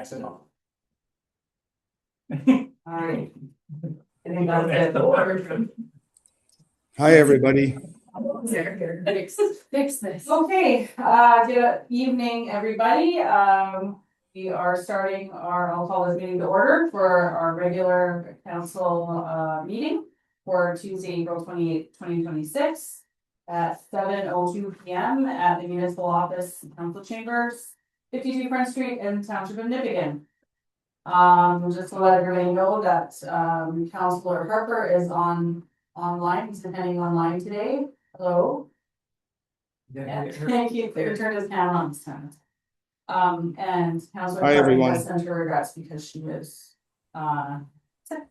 I said no. Alright. I think that's the word. Hi, everybody. Fix this. Okay, good evening, everybody. We are starting I'll call this meeting to order for our regular council meeting for Tuesday, April 28th, 2026 at 7:02 p.m. at the municipal office, council chambers, 52 Front Street in Township of Nipigon. Just to let everybody know that Councilor Harper is online, he's attending online today. Hello. Yeah, thank you. Clear turned his camera on this time. And Councilor Hi, Harper everyone. has sent her regrets because she was sick.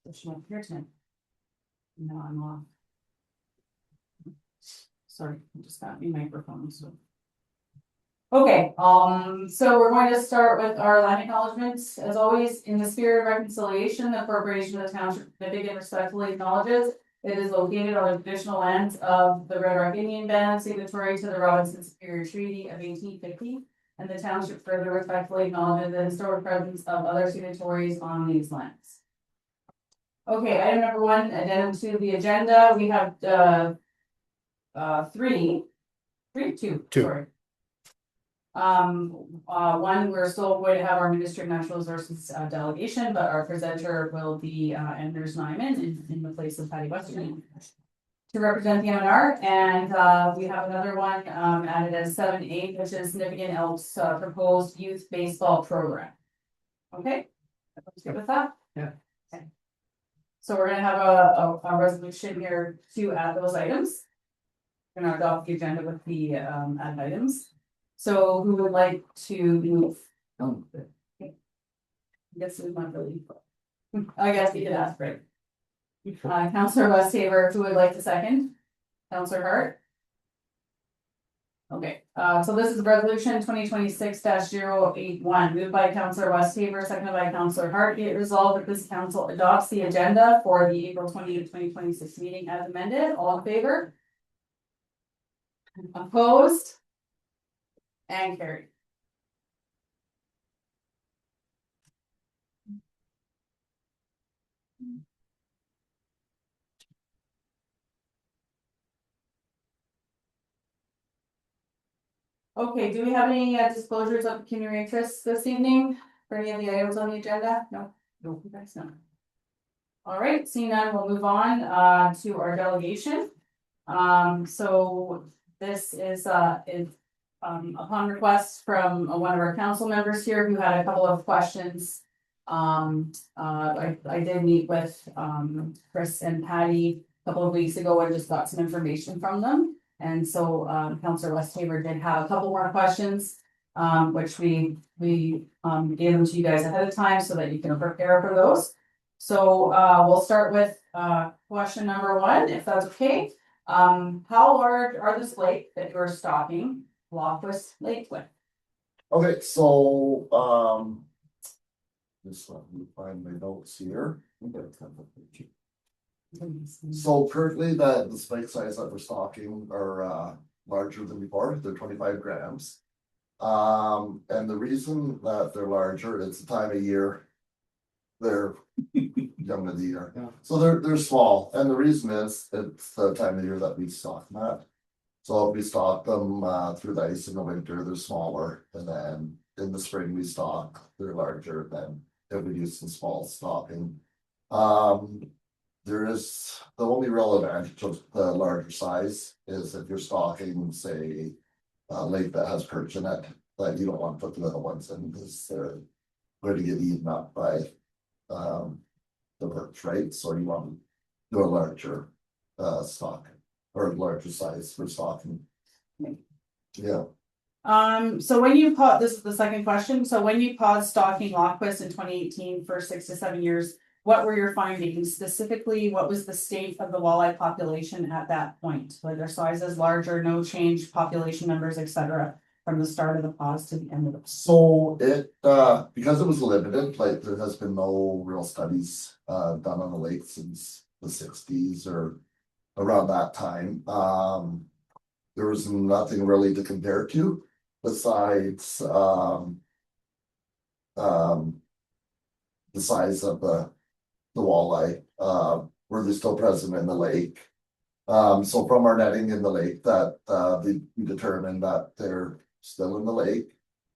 So she won't be here tonight. No, I'm off. Sorry, I just got my microphone, so. Okay, so we're going to start with our land acknowledgements. As always, in the spirit of reconciliation, the corporation of the township of Nipigon respectfully acknowledges it is located on the traditional lands of the Red Rock Indian Band, signatory to the Robinson Superior Treaty of 1850, and the township further respectfully acknowledges the historic presence of other signatories on these lands. Okay, item number 1, addendum to the agenda. We have two. Sorry. One, we're still going to have our Ministry of Natural Resources delegation, but our presenter will be Anders Nyman in the place of Patty Western to represent the MNR. And we have another one added as 7-8, which is Nipigon Elks proposed youth baseball program. Okay, everyone's good with that? Yeah. Okay. So we're gonna have a resolution here to add those items. We're gonna adopt the agenda with the added items. So who would like to move? I guess it's not really. I guess we could ask, right? Councillor Westhaver, who would like to second? Councillor Hart? Okay, so this is resolution 2026-081, moved by Councillor Westhaver, seconded by Councillor Hart. Be it resolved that this council adopts the agenda for the April 28th, 2026 meeting as amended. All in favor? Opposed? And carried. Okay, do we have any disclosures of pecuniary interests this evening for any of the items on the agenda? No, you guys know. All right, seeing none, we'll move on to our delegation. So this is upon request from one of our council members here who had a couple of questions. I did meet with Chris and Patty a couple of weeks ago and just got some information from them. And so Councillor Westhaver did have a couple more questions, which we gave them to you guys ahead of time so that you can prepare for those. So we'll start with question number 1, if that's okay. How large are the slate that you're stocking Loftus Lake with? Okay, so just let me find my notes here. So currently the spike size that we're stocking are larger than before. They're 25 grams. And the reason that they're larger, it's the time of year they're young of the year. Yeah. So they're small, and the reason is it's the time of year that we stock them at. So if we stock them through the ice in the winter, they're smaller, and then in the spring we stock, they're larger than if we use some small stocking. There is the only real advantage of the larger size is if you're stocking, say, a lake that has perch in it, that you don't want to put the little ones in because they're going to get eaten up by the perch, right? So you want to do a larger stock or larger size for stocking. Yeah. So when you this is the second question. So when you paused stocking Loftus in 2018 for 6 to 7 years, what were your findings? Specifically, what was the state of the walleye population at that point? Were their sizes larger, no change, population numbers, etc., from the start of the pause to the end of the pause? So it because it was limited, like there has been no real studies done on the lake since the 60s or around that time. There was nothing really to compare to besides the size of the walleye, were they still present in the lake? So from our netting in the lake that, we determined that they're still in the lake.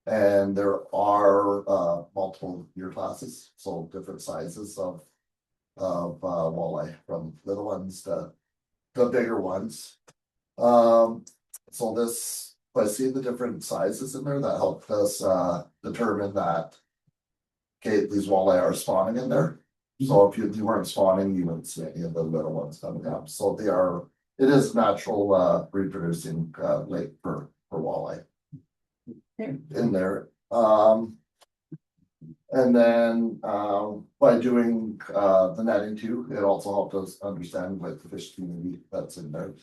And there are, multiple year classes, so different sizes of walleye, from little ones to bigger ones. So this, by seeing the different sizes in there, that helped us, determine that. Okay, these walleye are spawning in there. So if you weren't spawning, you wouldn't see any of the little ones coming up. So they are, it is natural, reproducing, lake for walleye. In there, and then, by doing, the netting too, it also helped us understand like the fish community that's in there.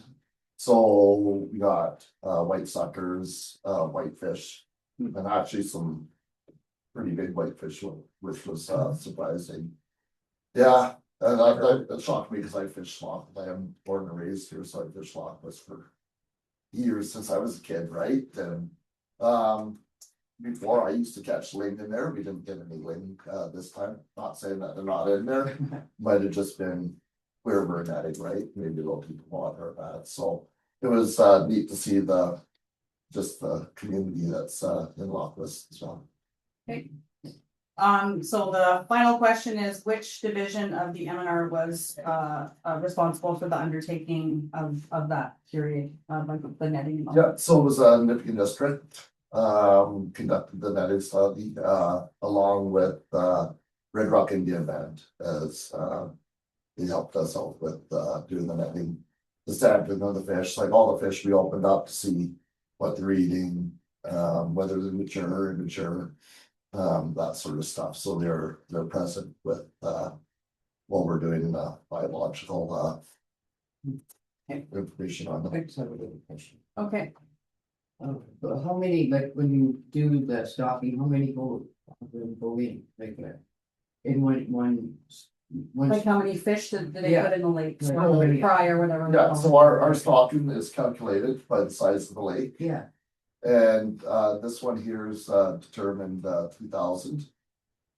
So we got, white suckers, whitefish, and actually some pretty big whitefish, which was, surprising. Yeah, and that shocked me because I fish sloth, I am born and raised here, so I fish sloth for years since I was a kid, right? And, before I used to catch ling in there, we didn't get any ling, this time, not saying that they're not in there, might have just been where we're netting, right? Maybe low people water or that, so it was, neat to see just the community that's, in Lockwis as well. Okay. So the final question is, which division of the MNR was responsible for the undertaking of that period, like the netting? And all? Yeah, so it was Nipissing District, conducted the netting study, along with, Red Rock Indian Band as, they helped us out with, doing the netting. The sampling of the fish, like all the fish we opened up to see what they're eating, whether they're mature or immature, that sort of stuff, so they're present with, what we're doing in the biological, information on them. Thanks, I have a question. Okay, But how many, like, when you do the stocking, how many go in, like, in one? like how many fish did they Yeah. put in the lake, Like, or how many- fry or whatever? Yeah, so our stocking is calculated by the size of the lake. Yeah, And this one here is determined 2,000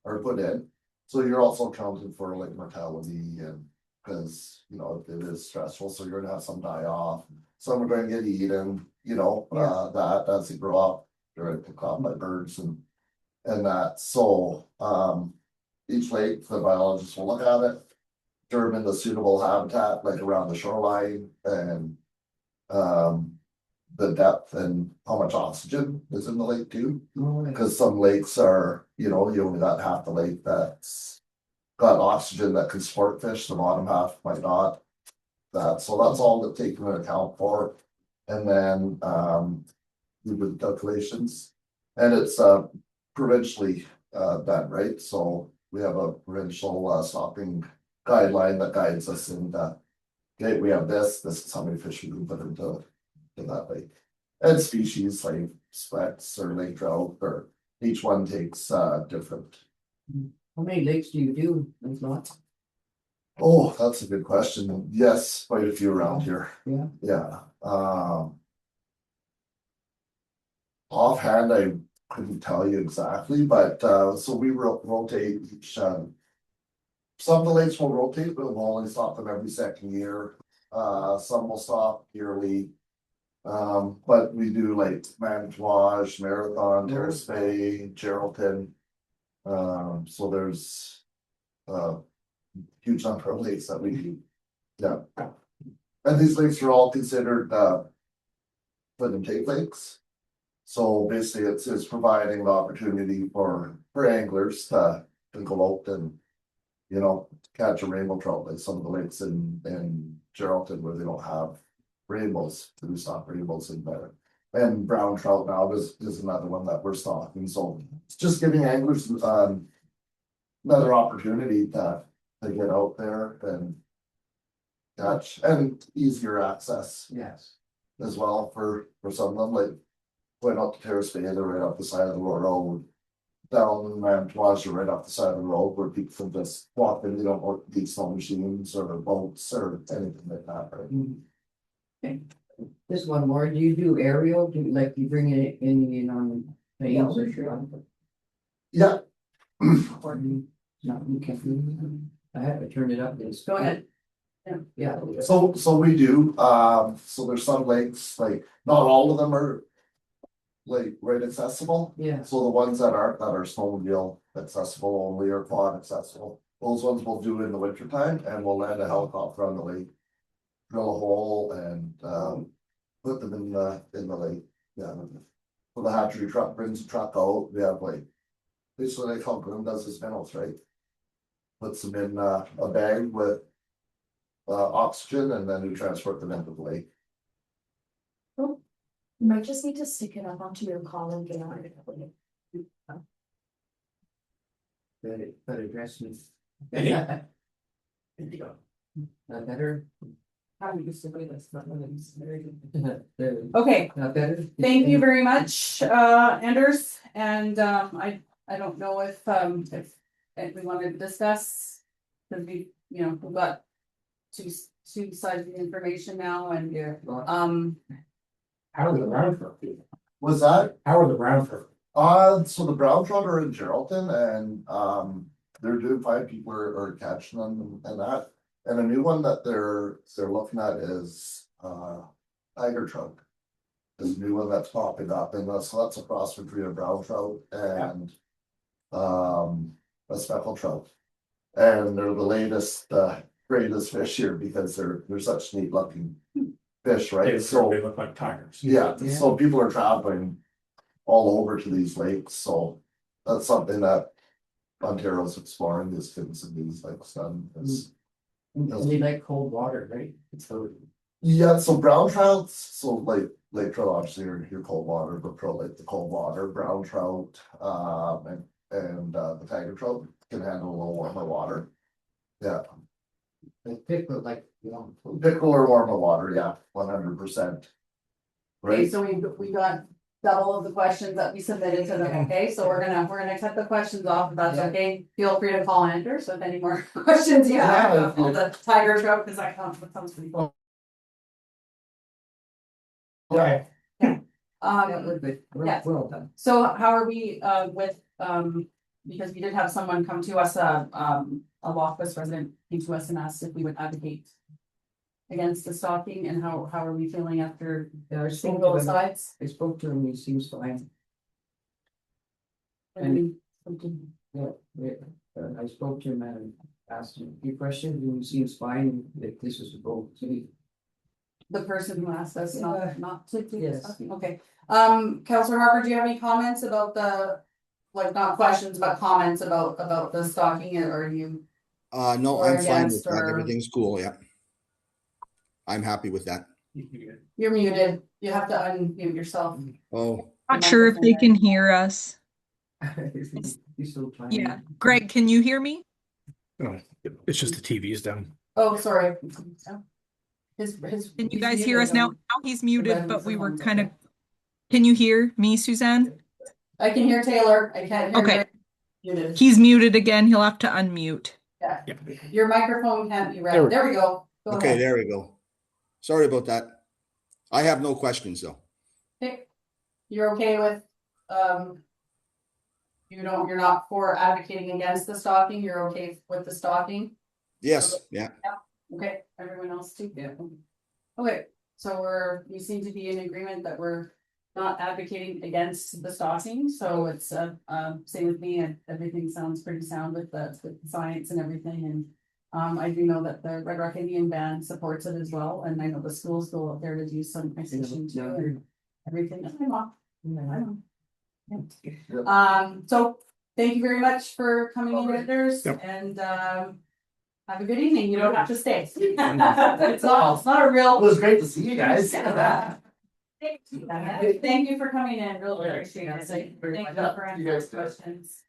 are put in. So you're also accounting for like mortality and because you know it is stressful, so you're gonna have some die off. Some are gonna get eaten, you know, that as they grow up, they're gonna pick off by birds and that. So each lake, the biologist will look at it, determine the suitable habitat like around the shoreline and the depth and how much oxygen is in the lake too. Because some lakes are, you know, you only got half the lake that's got oxygen that can support fish, the bottom half might not. So that's all to take into account for. And then we do the calculations. And it's provincially done, right? So we have a provincial stocking guideline that guides us in okay, we have this is how many fish we can put into that lake. And species like specks or lake trout, or each one takes different. how many lakes do you do, there's lots? Oh, that's a good question. Yes, quite a few around here. Yeah. Yeah. Offhand, I couldn't tell you exactly, but so we rotate each. Some of the lakes will rotate, but we'll only stop them every second year. Some will stop yearly. But we do like Manitowoc, Marathon, Terrace Bay, Geraldton. So there's a huge number of lakes that we do. Yeah. And these lakes are all considered put and take lakes. So basically it's providing the opportunity for anglers to go out and, you know, catch a rainbow trout like some of the lakes in Geraldton where they don't have rainbows, we stock rainbows in there. And brown trout now is another one that we're stocking, so it's just giving anglers another opportunity to get out there and catch, and easier access Yes. as well for some of them, like going up to Terrace Bay, they're right off the side of the road. Down Manitowoc, right off the side of the road where people can just walk in, they don't need snow machines or boats or anything like that, right? Okay. This one more, do you do aerial, do you like you bring it in on the Yeah, answer? sure. Yeah, No, you can't. I have to turn it up. It's. Go ahead. Yeah. So we do, so there's some lakes, like, not all of them are. Like, right accessible, Yeah. so the ones that are snowmobile accessible only or quad accessible. Those ones we'll do in the winter time and we'll land a helicopter on the lake. Drill a hole and, put them in the lake, yeah. So the hatchery truck brings the truck out, we have like. Basically like how Groom does his minnows, right? Puts them in a bag with. Oxygen and then we transport them into the lake. You might just need to stick it up onto your collar and get on it. Better dress me. Not better? How do you disagree this? There. Okay, Not better? thank you very much, Anders, and I don't know if we wanted to discuss. Cause we, we've got two sides of the information now and Yeah. How are the brown trout doing? Was that? How are the brown trout? So the brown trout are in Geraldton and, they're doing fine, people are catching them and that. And a new one that they're looking at is, tiger trout. Is a new one that's popping up and so that's a cross between a brown trout and, a speckled trout. And they're the latest, greatest fish here because they're such neat looking fish, right? They So. look like tigers. Yeah, Yeah. so people are traveling all over to these lakes, so that's something that Ontario's exploring is getting these lakes done. They like cold water, right? So. Yeah, so brown trouts, so like lake trout, obviously your cold water, but like the cold water, brown trout, and the tiger trout can handle a little warmer water. Yeah, Like pickle, like, pickerel or warmer water, yeah, 100%. Okay, Right, so we got double of the questions that we submitted to them, okay, so we're gonna cut the questions off, if that's Yeah. okay. Feel free to call Anders with any more questions you have Yeah, about the tiger trout, cause that comes pretty cool. Yeah. Um, we're good. yeah. Well done. so how are we with, because we did have someone come to us, a Loftus resident came to us and asked if we would advocate against the stalking, and how are we feeling after Yeah, I seeing spoke to both him, sides? I spoke to him, he seems fine. And Yeah, I spoke to him and asked him a few questions, and he seems fine, that this is a vote to me. the person who asked us Yeah. not to do Yes. this, okay. Counselor Harper, do you have any comments about the, like, not questions, but comments about the stalking, or are you? No, Or I'm fine with against, that. or- Everything's cool, yeah. I'm happy with that. You're muted, you have to unmute yourself. Oh, Not sure if they can hear us. He's so tiny. Yeah. Greg, can you hear me? Oh, it's just the TV's down. Oh, sorry. His. Can you he's guys hear muted us now? on- Now he's muted, but we were microphone's kind of, okay. can you hear me, Suzanne? I can hear Taylor, I can't hear. Okay. Greg. Muted. He's muted again. He'll have to unmute. Yeah, Yeah. your microphone can't be There read, we- there we go. Go okay, ahead. there we go. Sorry about that. I have no questions though. Okay. You're okay with, you're not for advocating against the stalking, you're okay with the stalking? Yes, yeah. Okay, everyone else too? Yeah. Okay, so we seem to be in agreement that we're not advocating against the stalking, so it's, same with me, and everything sounds pretty sound with the science and everything, and. I do know that the Red Rock Indian Band supports it as well, and I know the schools go up there to do some ice fishing too, and everything. So thank you very much for coming in, Anders, Yep. and have a good evening. You don't have to stay. It's not a real. it was great to see you guys. Thank you for coming in, really appreciate it. Thank you for You answering guys too. questions.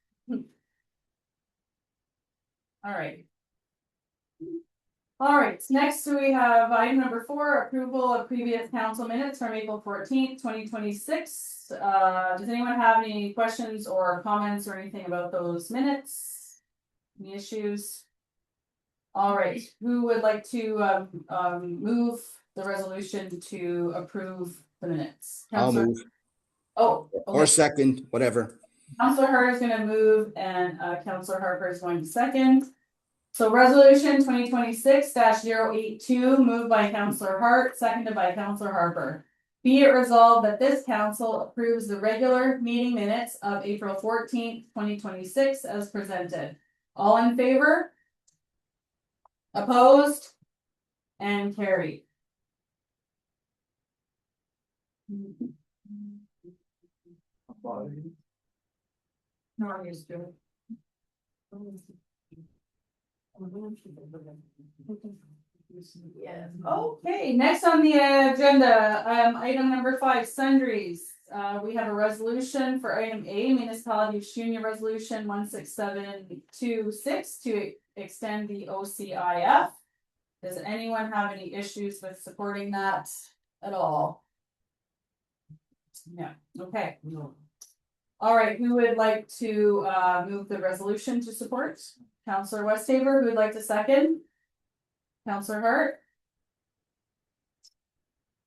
All right, next we have item number 4, approval of previous council minutes from April 14th, 2026. Does anyone have any questions or comments or anything about those minutes? Any issues? All right, who would like to move the resolution to approve the minutes? I'll Councillor- move. Oh, Or okay. second, whatever. Counselor Hart is gonna move and Counselor Harper is going to second. So resolution 2026-082, moved by Counselor Hart, seconded by Counselor Harper. Be it resolved that this council approves the regular meeting minutes of April 14th, 2026 as presented. All in favor? Opposed? And carried. No, I'm used to it. Yes. Okay, next on the agenda, item number 5, sundries. We have a resolution for item A, Municipality of Shunya Resolution 16726 to extend the OCIF. Does anyone have any issues with supporting that at all? Yeah, okay. All right, who would like to move the resolution to support? Counselor Westhaver, who would like to second? Counselor Hart?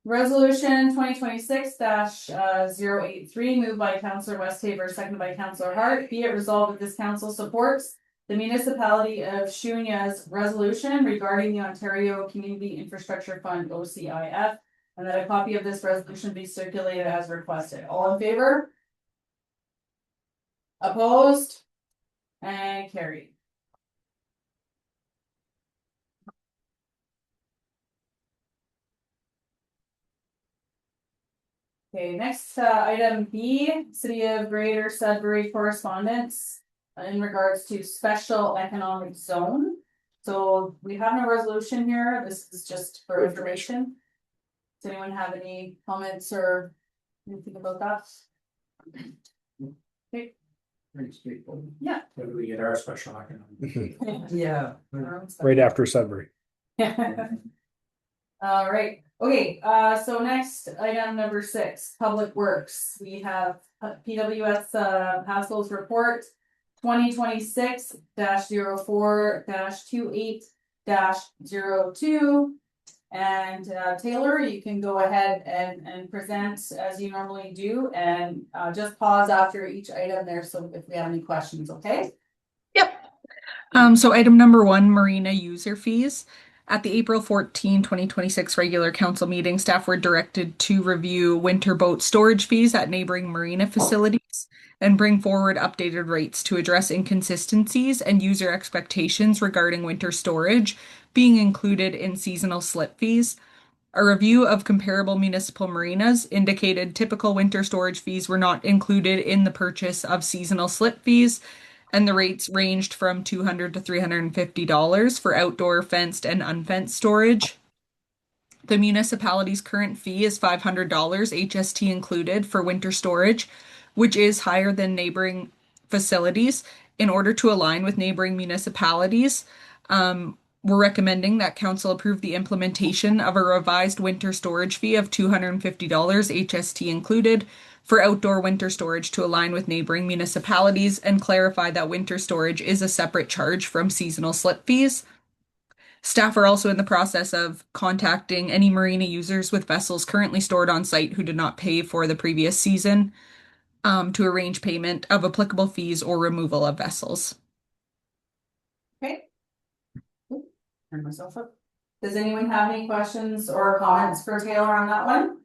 Resolution 2026-083, moved by Counselor Westhaver, seconded by Counselor Hart. Be it resolved that this council supports the Municipality of Shunya's resolution regarding the Ontario Community Infrastructure Fund OCIF, and that a copy of this resolution be circulated as requested. All in favor? Opposed? And carried. Okay, next item B, City of Greater Sudbury correspondence in regards to special economic zone. So we have no resolution here. This is just for information. Does anyone have any comments or anything about that? Okay. Pretty straightforward. Yeah. When do we get our special economic? Yeah. Right after Sudbury. All right, okay, so next, item number 6, Public Works. We have PWS Haskell's report 2026-04-28-02. And Taylor, you can go ahead and present as you normally do, and just pause after each item there, so if we have any questions, okay? So item number 1, marina user fees. At the April 14, 2026 regular council meeting, staff were directed to review winter boat storage fees at neighboring marina facilities and bring forward updated rates to address inconsistencies and user expectations regarding winter storage being included in seasonal slip fees. A review of comparable municipal marinas indicated typical winter storage fees were not included in the purchase of seasonal slip fees, and the rates ranged from $200 to $350 for outdoor fenced and unfenced storage. The municipality's current fee is $500 HST included for winter storage, which is higher than neighboring facilities. In order to align with neighboring municipalities, we're recommending that council approve the implementation of a revised winter storage fee of $250 HST included for outdoor winter storage to align with neighboring municipalities and clarify that winter storage is a separate charge from seasonal slip fees. Staff are also in the process of contacting any marina users with vessels currently stored on site who did not pay for the previous season to arrange payment of applicable fees or removal of vessels. Okay. Turn myself up. Does anyone have any questions or comments for Taylor on that one?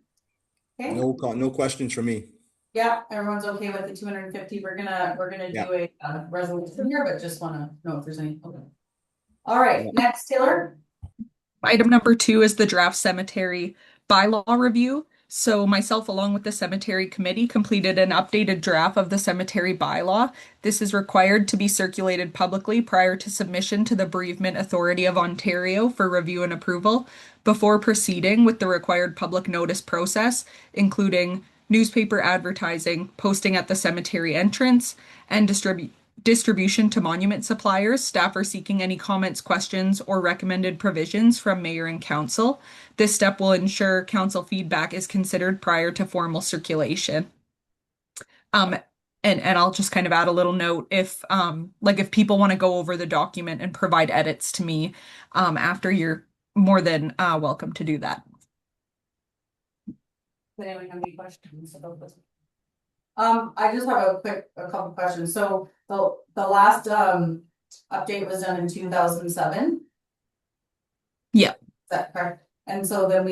Okay. No questions from me. Yeah, everyone's okay with the 250. We're gonna Yeah. do a resolution here, but just wanna know if there's any. Okay. All right, next, Taylor. Item number 2 is the draft cemetery bylaw review. So myself, along with the cemetery committee, completed an updated draft of the cemetery bylaw. This is required to be circulated publicly prior to submission to the Bereavement Authority of Ontario for review and approval before proceeding with the required public notice process, including newspaper advertising, posting at the cemetery entrance, and distribution to monument suppliers. Staff are seeking any comments, questions, or recommended provisions from mayor and council. This step will ensure council feedback is considered prior to formal circulation. And I'll just kind of add a little note if if people want to go over the document and provide edits to me after, you're more than welcome to do that. Does anyone have any questions about this? I just have a couple questions. So the last update was done in 2007. Yeah. Is that correct? And so then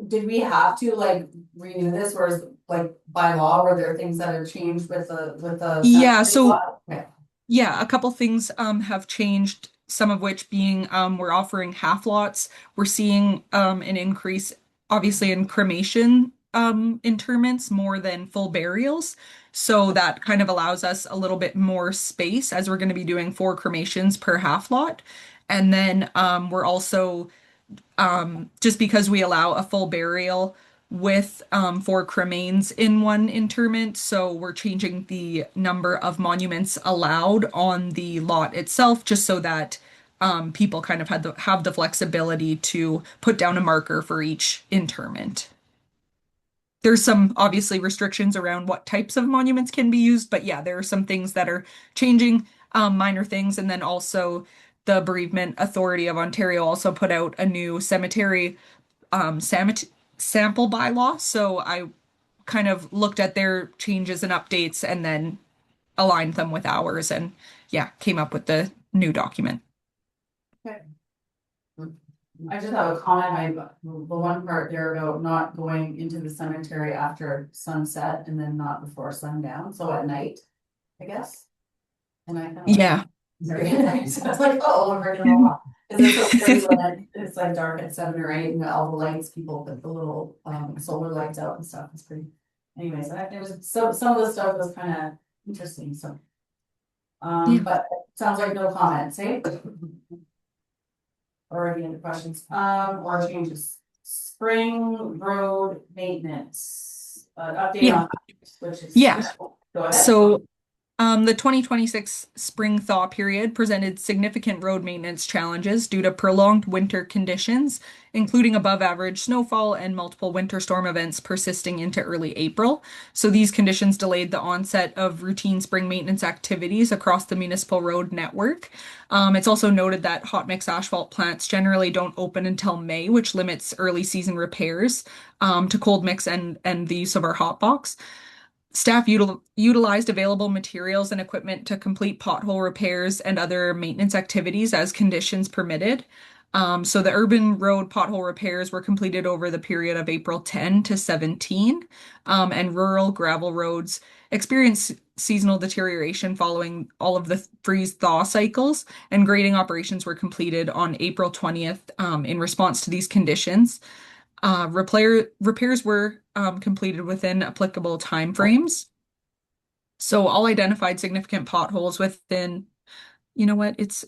did we have to like renew this, or is like by law, were there things that have changed with the Yeah, cemetery so law? Okay. yeah, a couple things have changed, some of which being we're offering half lots. We're seeing an increase obviously in cremation interments more than full burials. So that kind of allows us a little bit more space as we're going to be doing 4 cremations per half lot. And then we're also just because we allow a full burial with 4 cremains in one interment, so we're changing the number of monuments allowed on the lot itself, just so that people kind of have the flexibility to put down a marker for each interment. There's some obviously restrictions around what types of monuments can be used, but yeah, there are some things that are changing, minor things, and then also the Bereavement Authority of Ontario also put out a new cemetery sample bylaw. So I kind of looked at their changes and updates and then aligned them with ours and yeah, came up with the new document. I just have a comment, the one part there about not going into the cemetery after sunset and then not before sundown, so at night, I guess. And I kind of. Yeah. Very nice, so I was like, oh, we're gonna walk. Is it so pretty when it's like dark at 7 or 8 and all the lights, people put the little solar lights out and stuff, it's pretty. Anyways, it was, some of the stuff was kind of interesting, so. Yeah. But it sounds like no comments, eh? Or any other questions, or changes. Spring road maintenance, update Yeah. on, which is. Yeah. Go ahead. So the 2026 spring thaw period presented significant road maintenance challenges due to prolonged winter conditions, including above average snowfall and multiple winter storm events persisting into early April. So these conditions delayed the onset of routine spring maintenance activities across the municipal road network. It's also noted that hot mix asphalt plants generally don't open until May, which limits early season repairs to cold mix and the use of our hot box. Staff utilized available materials and equipment to complete pothole repairs and other maintenance activities as conditions permitted. So the urban road pothole repairs were completed over the period of April 10 to 17, and rural gravel roads experienced seasonal deterioration following all of the freeze thaw cycles, and grading operations were completed on April 20th in response to these conditions. Repairs were completed within applicable timeframes. So all identified significant potholes within, you know what, it's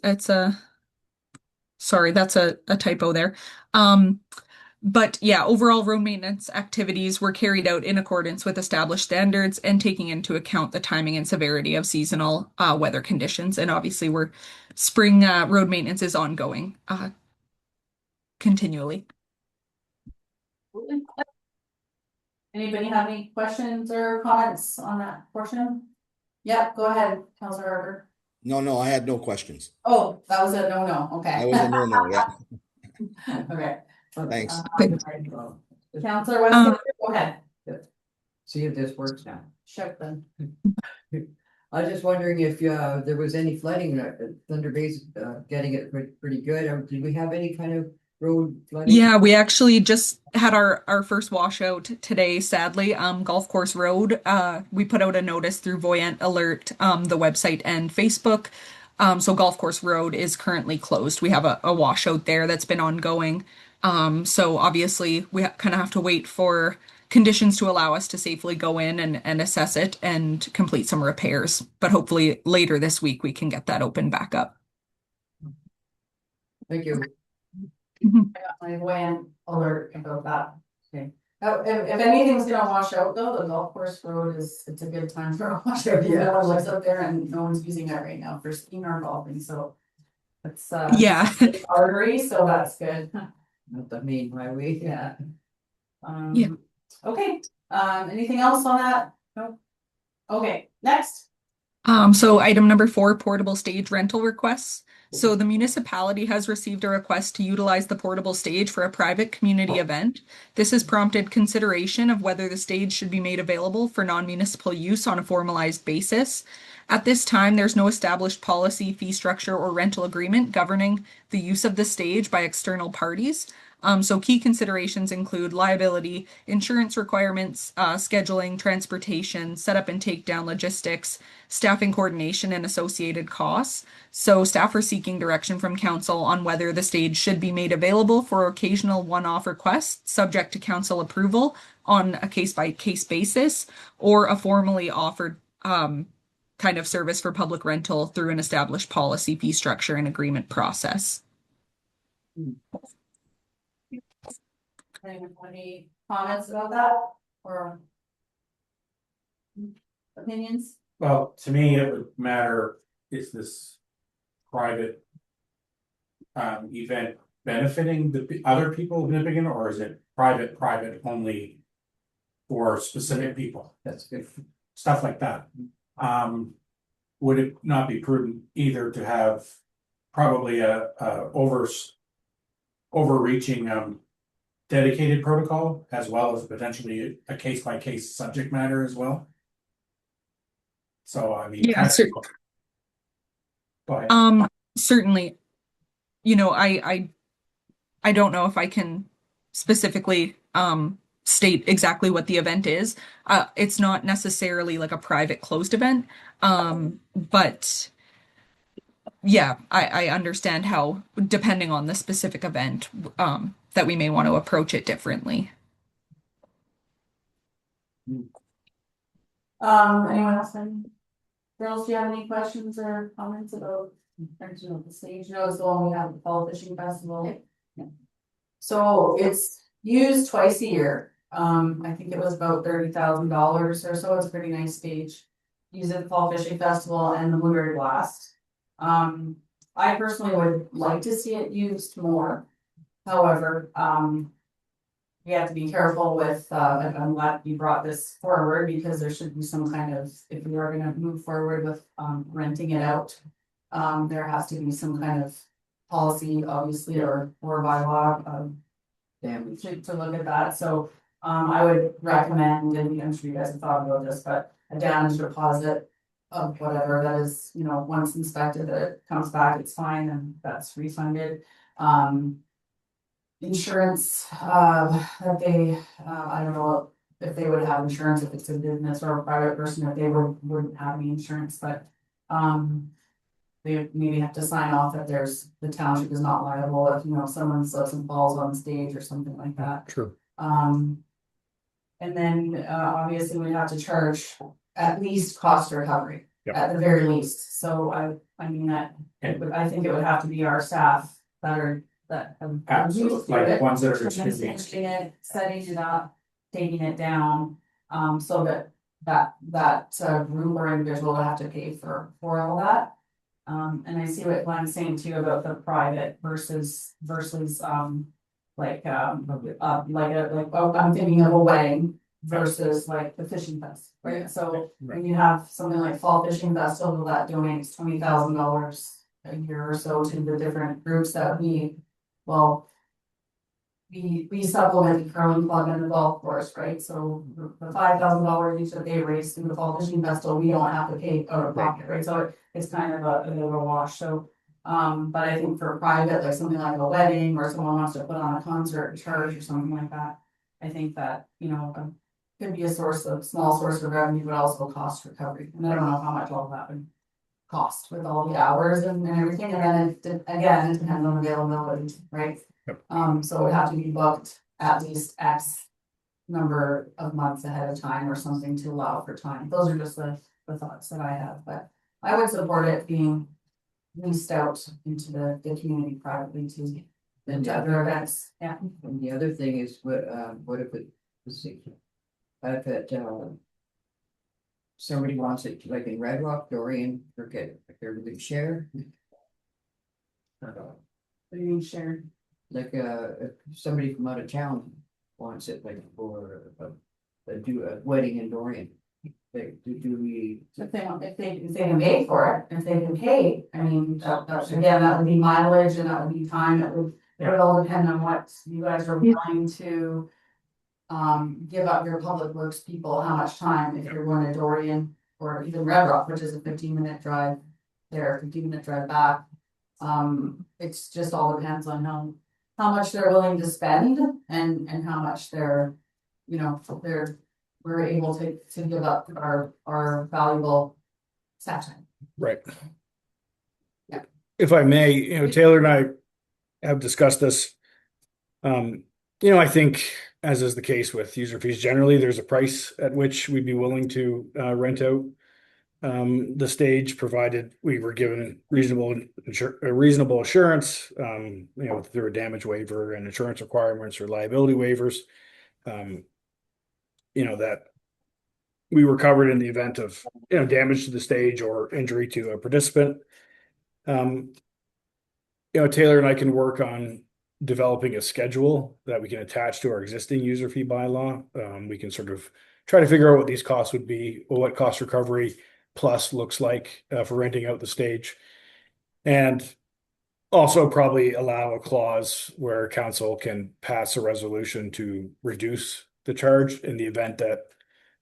sorry, that's a typo there. But yeah, overall road maintenance activities were carried out in accordance with established standards and taking into account the timing and severity of seasonal weather conditions. And obviously spring road maintenance is ongoing continually. Anybody have any questions or comments on that portion? Yeah, go ahead, Councilor Harper. No, I had no questions. Oh, that was a no, okay. I was a no, yeah. Okay. Thanks. Counselor West, go ahead. See if this works now. Check them. I was just wondering if there was any flooding, Thunder Bay's getting it pretty good, or did we have any kind of road flooding? Yeah, we actually just had our first washout today, sadly. Golf Course Road. We put out a notice through Voyant Alert, the website and Facebook. So Golf Course Road is currently closed. We have a washout there that's been ongoing. So obviously we kind of have to wait for conditions to allow us to safely go in and assess it and complete some repairs. But hopefully later this week we can get that open back up. Thank you. I got my Voyant Alert about that. Okay. If anything's gonna wash out though, the Golf Course Road it's a good time for a washout. Yeah. No one lives up there and no one's using it right now for skiing or golfing, so. It's Yeah. artery, so that's good. Not the main highway. Yeah. Yeah. Okay, anything else on that? No? Okay, next. So item number 4, portable stage rental requests. So the municipality has received a request to utilize the portable stage for a private community event. This has prompted consideration of whether the stage should be made available for non-municipal use on a formalized basis. At this time, there's no established policy, fee structure, or rental agreement governing the use of the stage by external parties. So key considerations include liability, insurance requirements, scheduling, transportation, setup and takedown logistics, staffing coordination, and associated costs. So staff are seeking direction from council on whether the stage should be made available for occasional one-off requests, subject to council approval on a case-by-case basis, or a formally offered kind of service for public rental through an established policy, fee structure, and agreement process. Anyone have any comments about that or opinions? Well, to me, it would matter, is this private event benefiting the other people of Nipigon, or is it private only for specific people? That's good. Stuff like that. Would it not be prudent either to have probably a overreaching dedicated protocol, as well as potentially a case by case subject matter as well? So I mean, Yeah, but certainly, you know, I don't know if I can specifically state exactly what the event is. It's not necessarily like a private closed event. But yeah, I understand how, depending on the specific event, that we may want to approach it differently. Anyone else? Girls, do you have any questions or comments about the stage? No, it's the one we have, the Fall Fishing Festival. Yeah. So it's used twice a year. I think it was about $30,000 or so. It's a pretty nice stage. Use it at the Fall Fishing Festival and the Blueberry Blast. I personally would like to see it used more. However, we have to be careful with, I'm glad you brought this forward, because there should be some kind of, if we are gonna move forward with, renting it out. There has to be some kind of policy, obviously, or bylaw, Damage. to look at that, so, I would recommend, and I'm sure you guys have thought about this, but a damage deposit of whatever that is, you know, once inspected, that it comes back, it's fine, and that's refunded. Insurance, that they, I don't know if they would have insurance if it's a business or a private person, if they wouldn't have any insurance, but, they maybe have to sign off that the township is not liable if, you know, someone slips and falls on stage or something like that. true. And then, obviously we have to charge at least cost recovery, Yep. at the very least, so I mean that, I think it would have to be our staff that have. Absolutely, used to like it, ones that are and then experienced. finishing it, setting it up, taking it down, so that group or individual will have to pay for all that. And I see what Glenn's saying too about the private versus I'm thinking of a wedding versus like the fishing fest, right? So when you have something like Fall Fishing Festival that donates $20,000 a year or so to the different groups that we supplement the curling club and the golf course, right? So the $5,000 each that they raise through the Fall Fishing Festival, we don't have to pay out of pocket, right? So it's kind of a bit of a wash, so. But I think for private, like something like a wedding or someone wants to put on a concert charge or something like that. I think that, you know, could be a small source of revenue, but also cost recovery. And I don't know how much all that would cost with all the hours and everything. And then it depends on availability, right? Yep. So it would have to be booked at least X number of months ahead of time or something to allow for time. Those are just the thoughts that I have, but I would support it being leased out into the community privately to other events, yeah. And the other thing is, what if it, let's see. If it, somebody wants it, like in Red Rock, Dorian, forget, if everybody share. What do you mean shared? Like, if somebody from out of town wants it, like, for do a wedding in Dorian. Do we? If they want, if they can pay for it, if they can pay, I mean, again, that would be mileage and that would be time, it would all depend on what you guys are willing to. Give up your public works people, how much time, if you're going to Dorian or even Red Rock, which is a 15-minute drive there, 15-minute drive back. It's just all depends on how much they're willing to spend and how much they're, you know, we're able to give up our valuable staff time. Right. Yeah. If I may, Taylor and I have discussed this. I think, as is the case with user fees, generally, there's a price at which we'd be willing to rent out the stage, provided we were given reasonable assurance, through a damage waiver and insurance requirements or liability waivers. That we were covered in the event of damage to the stage or injury to a participant. Taylor and I can work on developing a schedule that we can attach to our existing user fee bylaw. We can sort of try to figure out what these costs would be, or what cost recovery plus looks like for renting out the stage, and also probably allow a clause where council can pass a resolution to reduce the charge in the event that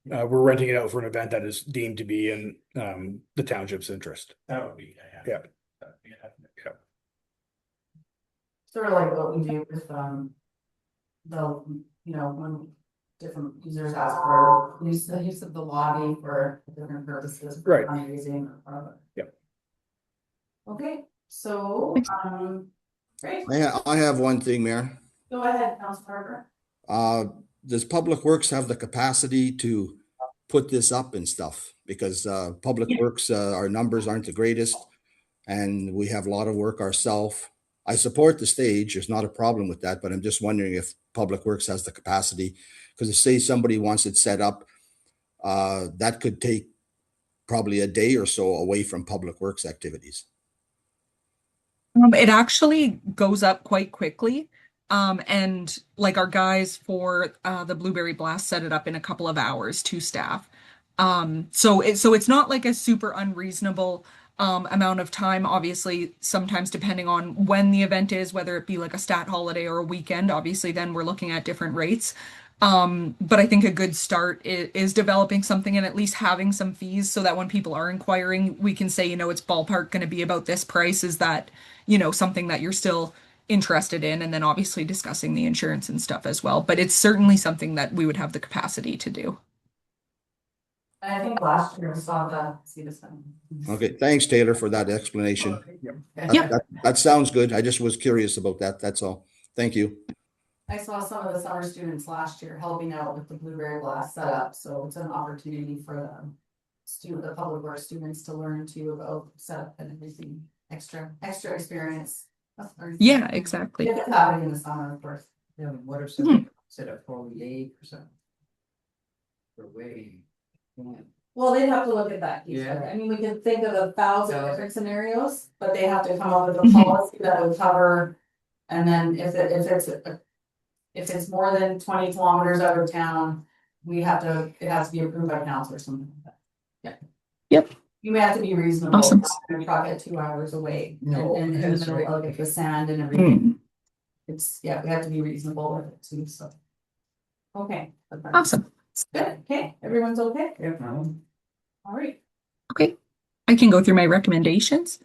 we're renting it out for an event that is deemed to be in the township's interest. That would be, Yeah. Sort of like what we do with, when different users ask for use of the lobby for different purposes. Right. Fundraising or. Yep. Okay, so, great, I have one thing, Mayor. go ahead, Councilor Parker. Does Public Works have the capacity to put this up and stuff? Because Public Works, our numbers aren't the greatest, and we have a lot of work ourselves. I support the stage. There's not a problem with that, but I'm just wondering if Public Works has the capacity, because say somebody wants it set up, that could take probably a day or so away from Public Works activities. It actually goes up quite quickly. And like our guys for the Blueberry Blast set it up in a couple of hours to staff. So it's not like a super unreasonable amount of time. Obviously, sometimes depending on when the event is, whether it be like a stat holiday or a weekend, obviously then we're looking at different rates. But I think a good start is developing something and at least having some fees so that when people are inquiring, we can say, it's ballpark going to be about this price. Is that, something that you're still interested in? And then obviously discussing the insurance and stuff as well. But it's certainly something that we would have the capacity to do. And I think last year we saw see this one. Okay, thanks, Taylor, for that explanation. Yeah. That sounds good. I just was curious about that. That's all. Thank you. I saw some of the summer students last year helping out with the Blueberry Blast setup, so it's an opportunity for the public works students to learn too about setup and everything, extra experience. Yeah, exactly. It's happening in the summer, of course. Yeah, what if somebody set up 48%? For way. Well, they'd have to look at that. Yeah. I mean, we can think of 1,000 Yeah. different scenarios, but they have to come up with a policy that would cover. And then if it's more than 20 kilometers out of town, it has to be approved by council or something like that. Yeah. Yep. You may have to be reasonable. Awesome. And truck it 2 hours away. No, And in the that's middle right. of the sand and everything. It's, we have to be reasonable with it too, so. Okay. Awesome. Good, okay, everyone's okay? Yeah. All right. Okay, I can go through my recommendations.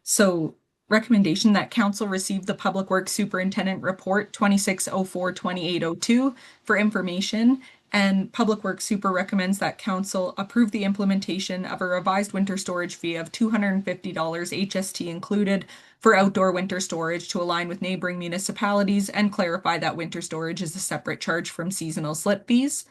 So recommendation that council receive the Public Works Superintendent Report 2604-2802 for information, and Public Works Super recommends that council approve the implementation of a revised winter storage fee of $250 HST included for outdoor winter storage to align with neighboring municipalities and clarify that winter storage is a separate charge from seasonal slip fees.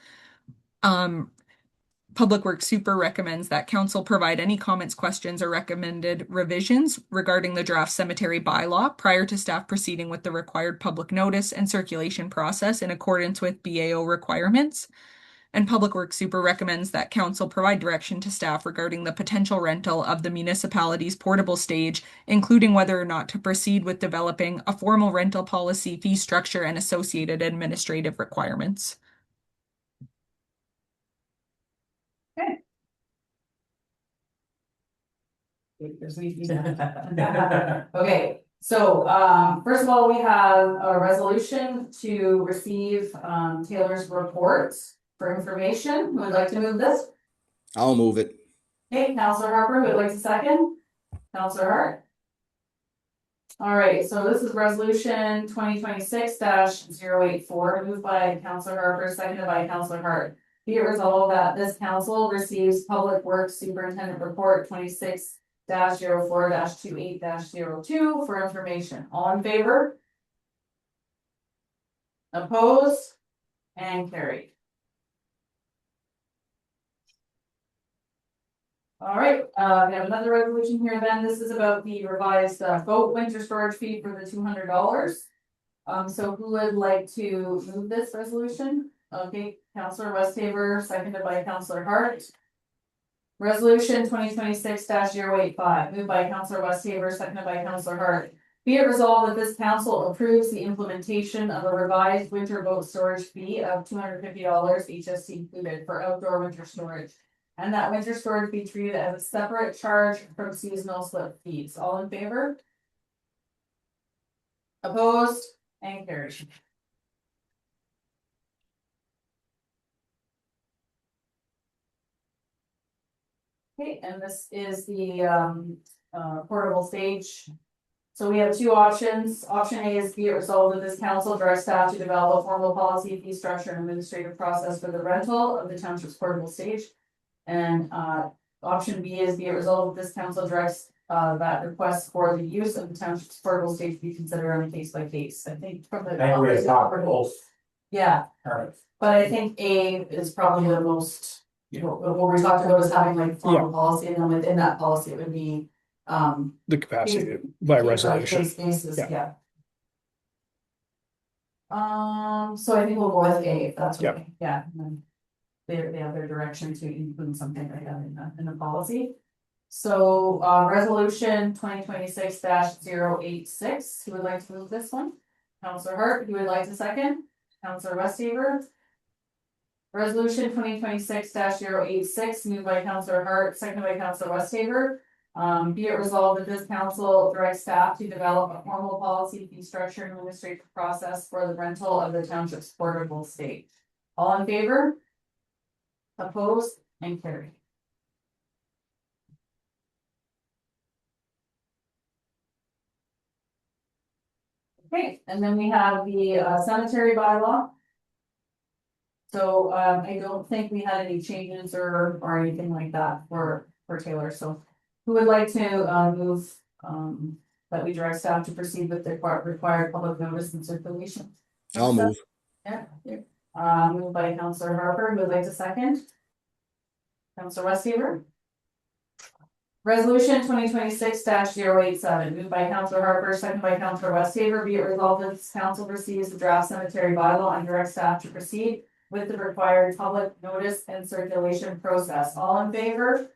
Public Works Super recommends that council provide any comments, questions, or recommended revisions regarding the draft cemetery bylaw prior to staff proceeding with the required public notice and circulation process in accordance with BAO requirements. And Public Works Super recommends that council provide direction to staff regarding the potential rental of the municipality's portable stage, including whether or not to proceed with developing a formal rental policy, fee structure, and associated administrative requirements. Okay, so, first of all, we have a resolution to receive, Taylor's reports for information. Who would like to move this? I'll move it. Okay, Counselor Harper, who would like to second? Counselor Hart? All right, so this is resolution 2026-084, moved by Counselor Harper, seconded by Counselor Hart. Be it resolved that this council receives Public Works Superintendent Report 26-04-28-02 for information. All in favor? Opposed? And carried. All right, we have another resolution here then. This is about the revised boat winter storage fee for the $200. So who would like to move this resolution? Okay, Counselor Westhaver, seconded by Counselor Hart. Resolution 2026-085, moved by Counselor Westhaver, seconded by Counselor Hart. Be it resolved that this council approves the implementation of a revised winter boat storage fee of $250 HST included for outdoor winter storage. And that winter storage be treated as a separate charge from seasonal slip fees. All in favor? Opposed? And carried. Okay, and this is the portable stage. So we have two options. Option A is be it resolved that this council directs staff to develop a formal policy, fee structure, and administrative process for the rental of the township's portable stage. And option B is be it resolved that this council directs that request for the use of the township's portable stage be considered on a case by case. I think from the. I think we have talked both. Yeah, Alright. but I think A is probably the most, what we talked about is having like formal policy, and then within that policy, it would be. The capacity by resolution. Case basis, Yeah. yeah. So I think we'll go with A if that's Yep. okay, yeah. And then they have their direction to include something like that in the policy. So, resolution 2026-086, who would like to move this one? Counselor Hart, who would like to second? Counselor Westhaver. Resolution 2026-086, moved by Counselor Hart, seconded by Counselor Westhaver. Be it resolved that this council directs staff to develop a formal policy, fee structure, and administrative process for the rental of the township's portable stage. All in favor? Opposed and carried. Okay, and then we have the cemetery bylaw. So I don't think we had any changes or anything like that for Taylor, so who would like to move that we direct staff to proceed with the required public notice and circulation? I'll move. Yeah, moved by Counselor Harper, who would like to second? Counselor Westhaver. Resolution 2026-087, moved by Counselor Harper, seconded by Counselor Westhaver. Be it resolved that this council receives the draft cemetery bylaw and directs staff to proceed with the required public notice and circulation process. All in favor?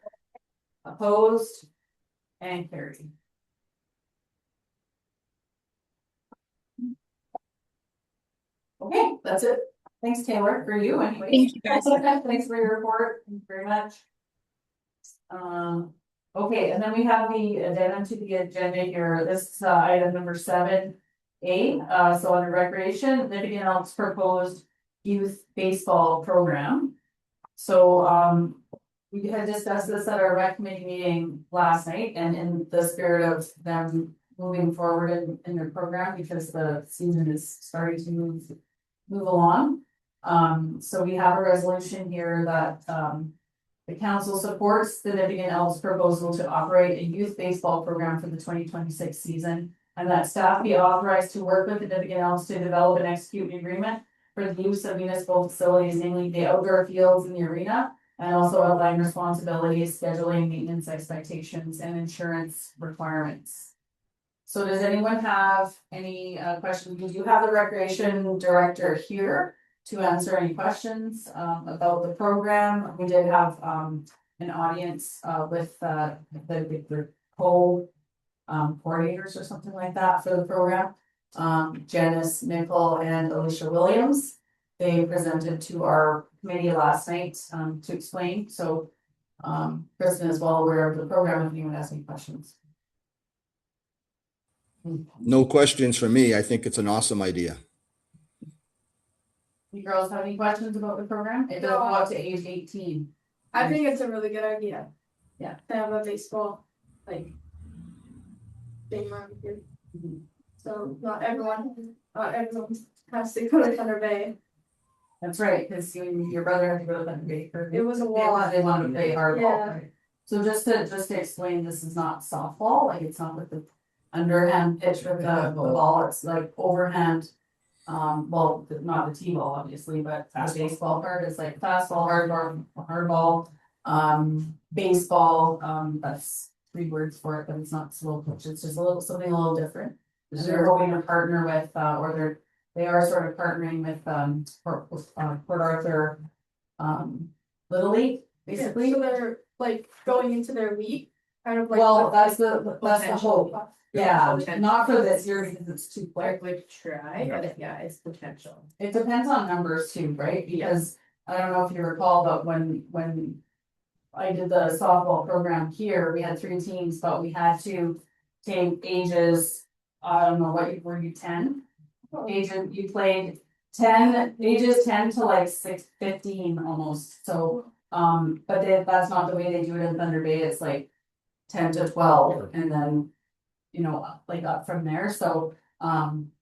Opposed? And carried. Okay, that's it. Thanks, Taylor, for you anyway. Thank you, guys. Thanks for your report. Thank you very much. Okay, and then we have the addendum to the agenda here. This is item number 7A. So under recreation, Nippigan Elks proposed youth baseball program. So we had discussed this at our rec committee meeting last night, and in the spirit of them moving forward in their program, because the season is starting to move along. So we have a resolution here that the council supports the Nippigan Elks proposal to operate a youth baseball program for the 2026 season, and that staff be authorized to work with the Nippigan Elks to develop and execute an agreement for the use of municipal facilities, namely the outdoor fields in the arena, and also outline responsibilities, scheduling, maintenance expectations, and insurance requirements. So does anyone have any questions? We do have the recreation director here to answer any questions about the program. We did have an audience with the coordinators or something like that for the program. Janice Nickel and Alicia Williams. They presented to our committee last night to explain. So Kristen is well aware of the program if anyone has any questions. No questions for me. I think it's an awesome idea. You girls have any questions about the program? It does go up to age 18. I think it's a really good idea. Yeah. To have a baseball, like. Thing around here. So not everyone has to go to Thunder Bay. That's right, because your brother had to go to Thunder Bay for. It was a lot. They wanted to play hardball, Yeah. right? So just to explain, this is not softball, like it's not with the underhand pitch with the ball, it's like overhand. Well, not the T-ball obviously, but the baseball part is like fastball, hardball, baseball, that's 3 words for it, but it's not slow pitch, it's just something a little different. Is They're there, hoping to partner with, they are sort of partnering with, Port Arthur, Little League, basically. So they're like going into their league, kind of like. Well, that's the hope. Yeah, not for this year because it's too quick. Like try, but yeah, it's potential. It depends on numbers too, right? Because I don't know if you recall, but when I did the softball program here, we had 3 teams, but we had to take ages, I don't know, were you 10? Agent, you played 10, ages 10 to like 15 almost, so, but that's not the way they do it in Thunder Bay, it's like 10 to 12, and then, you know, like up from there, so,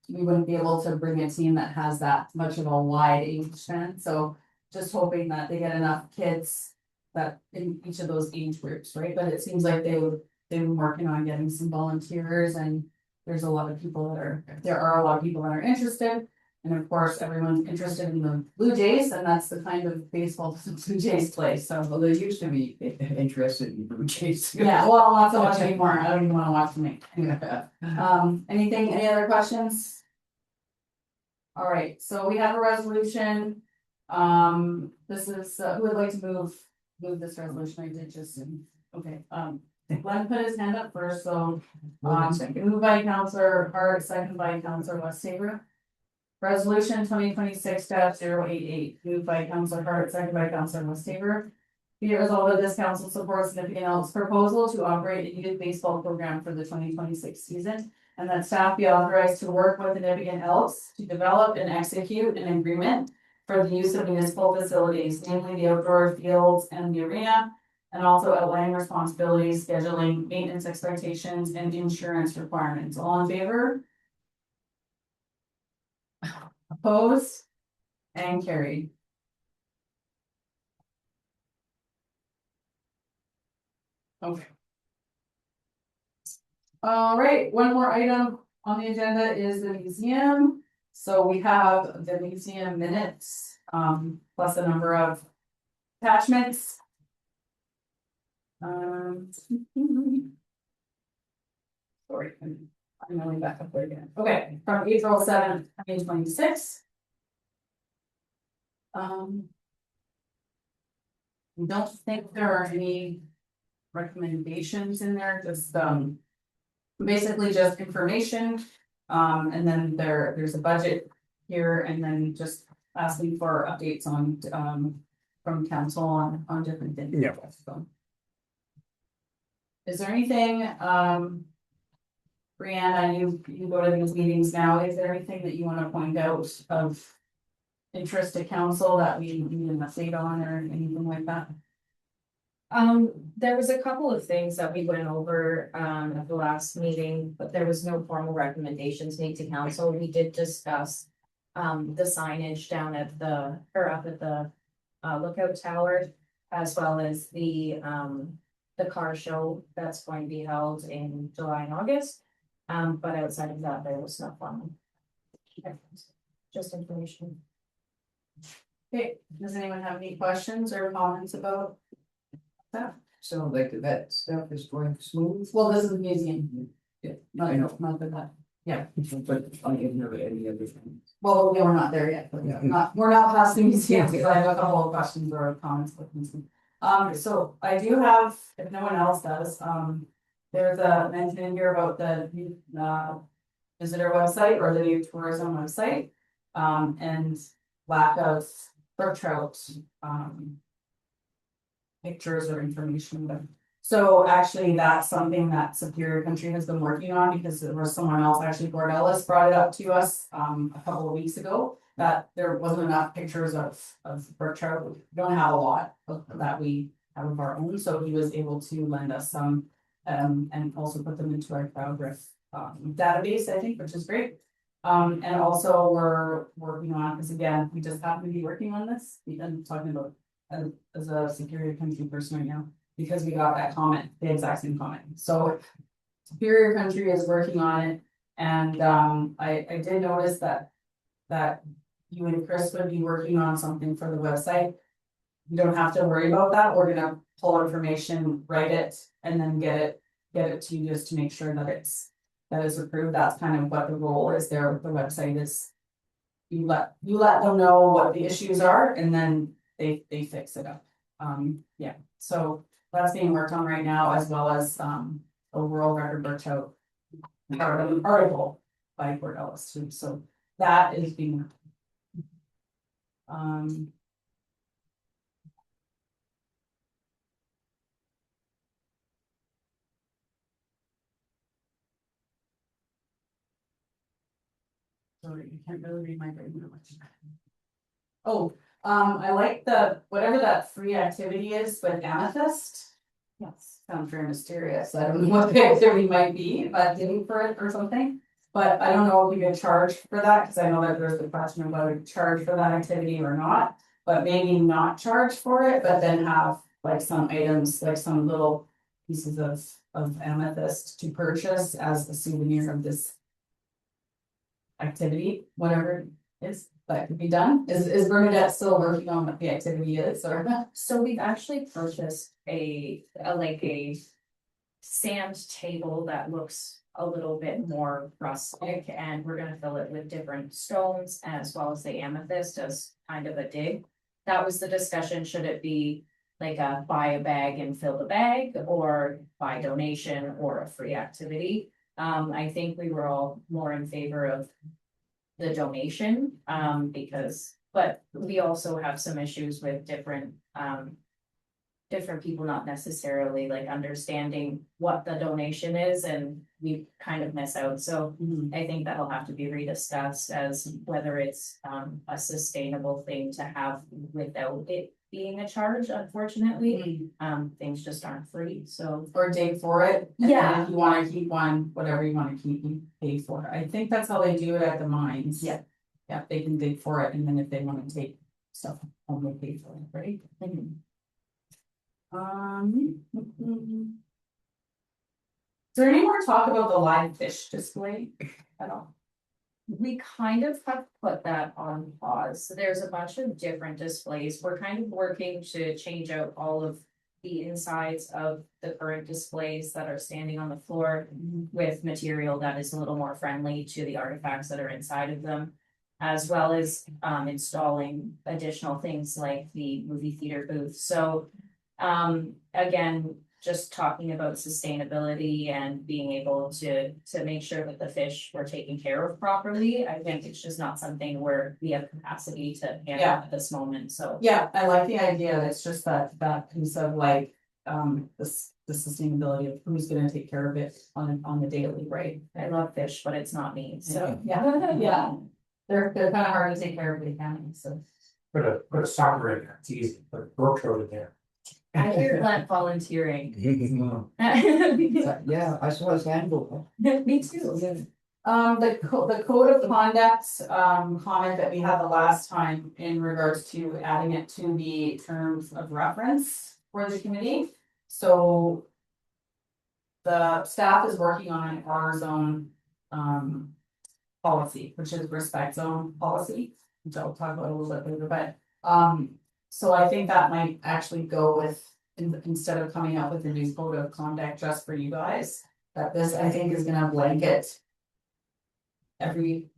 we wouldn't be able to bring a team that has that much of a wide age span, so just hoping that they get enough kids that in each of those age groups, right, but it seems like they've been working on getting some volunteers, and there's a lot of people there are a lot of people that are interested. And of course, everyone's interested in the Blue Jays, and that's the kind of baseball the Blue Jays play, so. well, they used to be interested in Blue Jays. Yeah, well, not so much anymore, I don't even wanna watch them. Any other questions? All right, so we have a resolution. This is, who would like to move this resolution? I did just, okay, Glenn put his hand up first, so, moved by Counselor Hart, second by Counselor West Sabre. Resolution 2026-088, moved by Counselor Hart, second by Counselor West Sabre. Be it resolved that this council supports Nippigan Elks' proposal to operate a youth baseball program for the 2026 season. And that staff be authorized to work with the Nippigan Elks to develop and execute an agreement for the use of municipal facilities, namely the outdoor fields and the arena. And also outlining responsibilities, scheduling, maintenance expectations, and insurance requirements. All in favor? Opposed? And carried. Okay. All right, one more item on the agenda is the museum. So we have the museum minutes, plus a number of attachments. Sorry, I'm going back up there again. Okay, from April 7th, 2026. We don't think there are any recommendations in there, just basically just information. And then there's a budget here, and then just asking for updates on from council on different things. Yeah. So. Is there anything, Brianna, you go to these meetings now, is there anything that you wanna point out of interest to council that we need an update on or anything like that? There was a couple of things that we went over at the last meeting, but there was no formal recommendations made to council. We did discuss the signage down at the, or up at the lookout tower, as well as the car show that's going to be held in July and August. But outside of that, there was no formal. Just information. Okay, does anyone have any questions or comments about that? So like that stuff is going smooth. Well, this is the museum. Yeah, Not, I know. not for that. But I have never any other thing. Well, we're not there yet, but Yeah. we're not past the museum, because I have a couple of questions or comments with museum. So I do have, if no one else does, there's a mention in here about the visitor website or the new tourism website. And lack of brook trout, pictures or information, but. So actually, that's something that Superior Country has been working on, because there was someone else, actually, Gord Ellis brought it up to us, a couple of weeks ago. That there wasn't enough pictures of brook trout, we don't have a lot of that we have of our own, so he was able to lend us some. And also put them into our CloudRiff database, I think, which is great. And also we're working on, because again, we just happen to be working on this, we've been talking about as a Superior Country person right now. Because we got that comment, the exact same comment, so Superior Country is working on it. And I did notice that you and Chris would be working on something for the website. You don't have to worry about that, we're gonna pull information, write it, and then get it to you, just to make sure that it's approved. That's kind of what the role is there with the website is. You let them know what the issues are, and then they fix it up. Yeah, so that's being worked on right now, as well as a world record brook trout article by Gord Ellis too, so that is being worked on. Sorry, you can't really read my brain that much. Oh, I like whatever that free activity is with Amethyst. Yes, sounds very mysterious. I don't know what the activity might be, but digging for it or something. But I don't know if we can charge for that, because I know that there's the question of whether to charge for that activity or not. But maybe not charge for it, but then have like some items, like some little pieces of amethyst to purchase as a souvenir of this activity, whatever it is, that could be done. Is Bernadette still working on what the activity is, or? So we've actually purchased a sand table that looks a little bit more rustic, and we're gonna fill it with different stones as well as the amethyst as kind of a dig. That was the discussion, should it be like a buy a bag and fill the bag, or by donation, or a free activity? I think we were all more in favor of the donation, but we also have some issues with different people not necessarily like understanding what the donation is, and we kind of miss out, so I think that'll have to be rediscussed as whether it's a sustainable thing to have without it being a charge, unfortunately. Things just aren't free, so. Or dig for it. And Yeah. then if you wanna keep one, whatever you wanna keep, you pay for it. I think that's how they do it at the mines. Yeah. Yeah, they can dig for it, and then if they wanna take stuff, home, they pay for it, right? Is there any more talk about the live fish display at all? We kind of have put that on pause. So there's a bunch of different displays. We're kind of working to change out all of the insides of the current displays that are standing on the floor with material that is a little more friendly to the artifacts that are inside of them, as well as installing additional things like the movie theater booth. So again, just talking about sustainability and being able to make sure that the fish were taken care of properly. I think it's just not something where we have capacity to handle at this moment, so. Yeah, I like the idea. It's just that piece of like, the sustainability of who's gonna take care of it on the daily, right? I love fish, but it's not me, so. Yeah. They're kind of hard to take care of, the county, so. Put a soccer in there, it's easy, put a brook trout in there. I hear Glenn volunteering. Yeah, I saw his handle. Me too. The code of conduct, comment that we had the last time in regards to adding it to the terms of reference for the committee, so. The staff is working on an R zone, policy, which is respect zone policy, which I'll talk about a little bit later, but, so I think that might actually go with, instead of coming up with a new code of conduct just for you guys, that this, I think, is gonna blanket every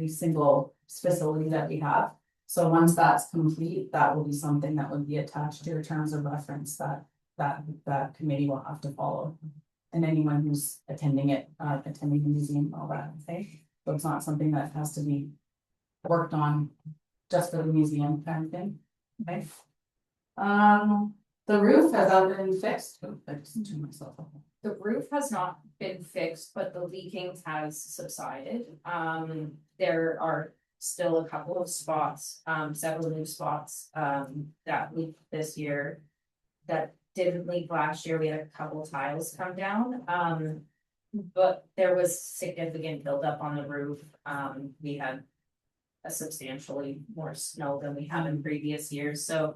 single facility that we have. So once that's complete, that will be something that would be attached to your terms of reference that committee will have to follow. And anyone who's attending the museum, all that, okay? So it's not something that has to be worked on just for the museum kind of thing, okay? The roof has that been fixed? I just turned myself off. The roof has not been fixed, but the leaking has subsided. There are still a couple of spots, several new spots, that leaked this year. That didn't leak last year. We had a couple tiles come down. But there was significant buildup on the roof. We had a substantially more snow than we have in previous years, so,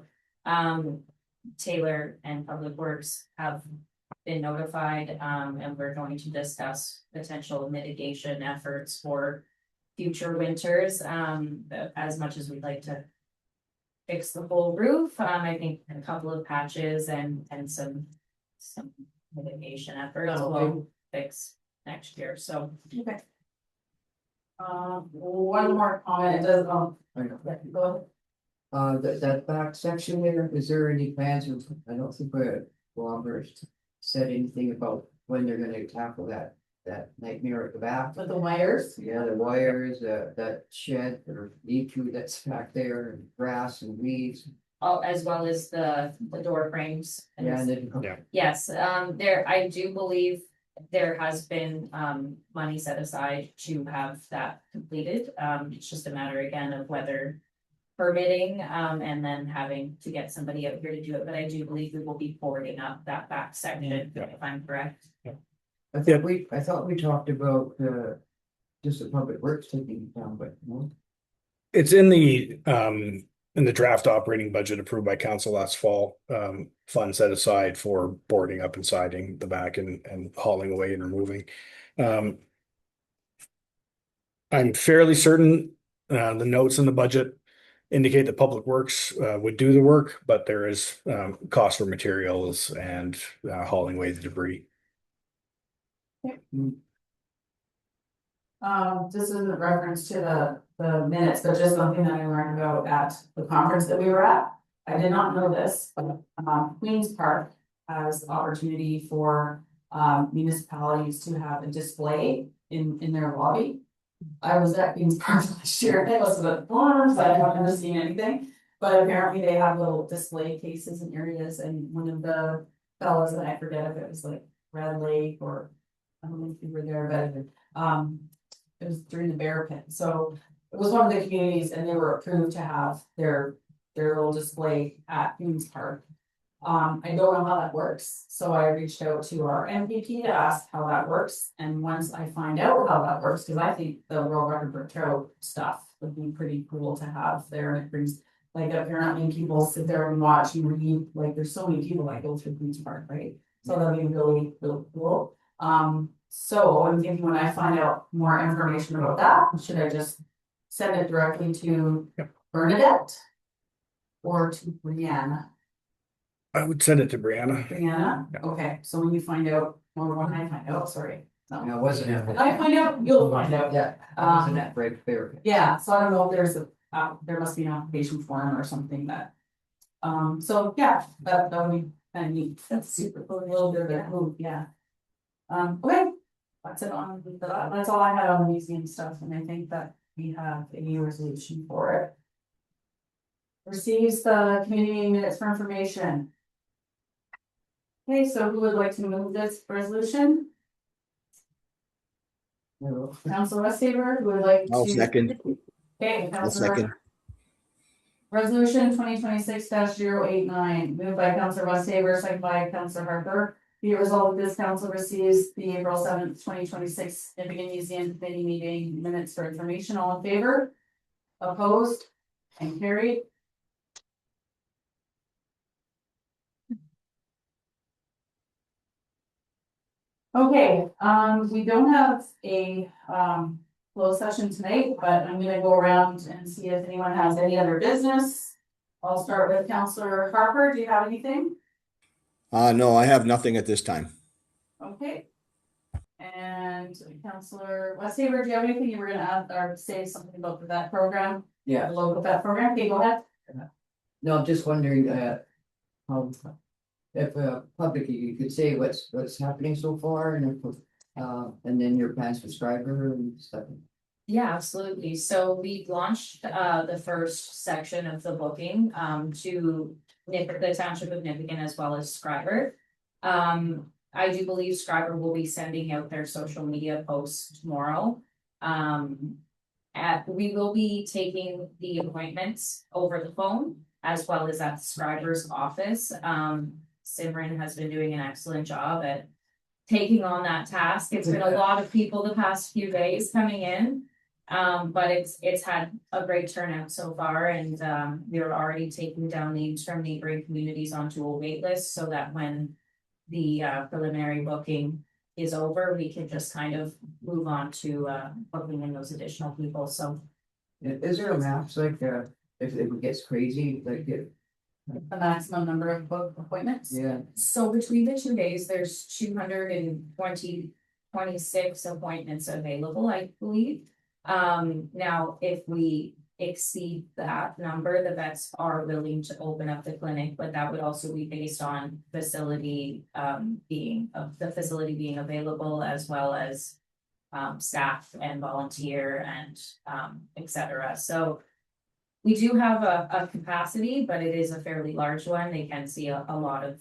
Taylor and Public Works have been notified, and we're going to discuss potential mitigation efforts for future winters, as much as we'd like to fix the whole roof. I think a couple of patches and some mitigation efforts Oh, will fix next year, so. Okay. One more comment, it does, I know. go That back section there, is there any plans, I don't think Robert said anything about when they're gonna tackle that nightmare at the back. with the wires. Yeah, the wires, that shed or leach-through that's back there, and grass and weeds. As well as the door frames. and Yeah, and then. Yeah. Yes, I do believe there has been, money set aside to have that completed. It's just a matter again of whether permitting, and then having to get somebody out here to do it, but I do believe we will be boarding up that back section, Yeah. if I'm correct. I thought we talked about, just the public works taking it down, but no. It's in the draft operating budget approved by council last fall, funds set aside for boarding up and siding the back and hauling away and removing. I'm fairly certain, the notes in the budget indicate that Public Works, would do the work, but there is, cost for materials and, hauling away the debris. This isn't reference to the minutes, but just something that I learned about at the conference that we were at. I did not know this, but Queens Park has opportunity for municipalities to have a display in their lobby. I was at Queens Park last year, it was a farm, so I haven't ever seen anything. But apparently they have little display cases and areas, and one of the fellows, and I forget if it was like Red Lake or I don't know if you were there, but it was during the bear pit, so it was one of the communities and they were approved to have their little display at Queens Park. I don't know how that works, so I reached out to our MPP to ask how that works, and once I find out how that works, cause I think the World Record for Tarot stuff would be pretty cool to have there, and it brings. Like apparently people sit there and watch and read, like there's so many people that go through Queens Park, right? So that'd be really, really cool. So I'm thinking when I find out more information about that, should I just send it directly to Bernadette? Or to Brianna? I would send it to Brianna. Brianna, Yeah. okay, so when you find out, or when I find out, sorry. No. No, it wasn't. When I find out, you'll find out. Yeah, it wasn't that break fair. Yeah, so I don't know if there's there must be an application form or something that. So yeah, that would be kind of neat. That's super cool, a little bit of a move, yeah. Okay, that's it on, that's all I had on the museum stuff, and I think that we have a resolution for it. Receives the community minutes for information. Okay, so who would like to move this resolution? Councilor Westhaver, who would like to? I'll second. Okay, I'll second. Councilor. Resolution 2026-089, moved by Councilor Westhaver, second by Councilor Harper. Be it resolved that this council receives the April 7th, 2026 Nipissing Museum Committee meeting minutes for information. All in favor? Opposed? And carried. Okay, we don't have a closed session tonight, but I'm gonna go around and see if anyone has any other business. I'll start with Councilor Harper. Do you have anything? No, I have nothing at this time. Okay. And Councilor Westhaver, do you have anything you were gonna add or say something about the vet program? Yeah, The local vet program? Okay, go ahead. no, I'm just wondering, if publicly you could say what's happening so far and then your plans for Scriber and stuff. Yeah, absolutely. So we launched the first section of the booking to the township of Nipigon as well as Scriber. I do believe Scriber will be sending out their social media posts tomorrow. We will be taking the appointments over the phone as well as at the Scriber's office. Simran has been doing an excellent job at taking on that task. It's been a lot of people the past few days coming in. But it's had a great turnout so far, and we're already taking down names from neighboring communities onto a wait list so that when the preliminary booking is over, we can just kind of move on to booking in those additional people. So Is there a max, like, if it gets crazy, like, The maximum number of book appointments? yeah, so between the 2 days, there's 26 appointments available, I believe. Now, if we exceed that number, the vets are willing to open up the clinic, but that would also be based on facility being available as well as staff and volunteer and et cetera. So we do have a capacity, but it is a fairly large one. They can see a lot of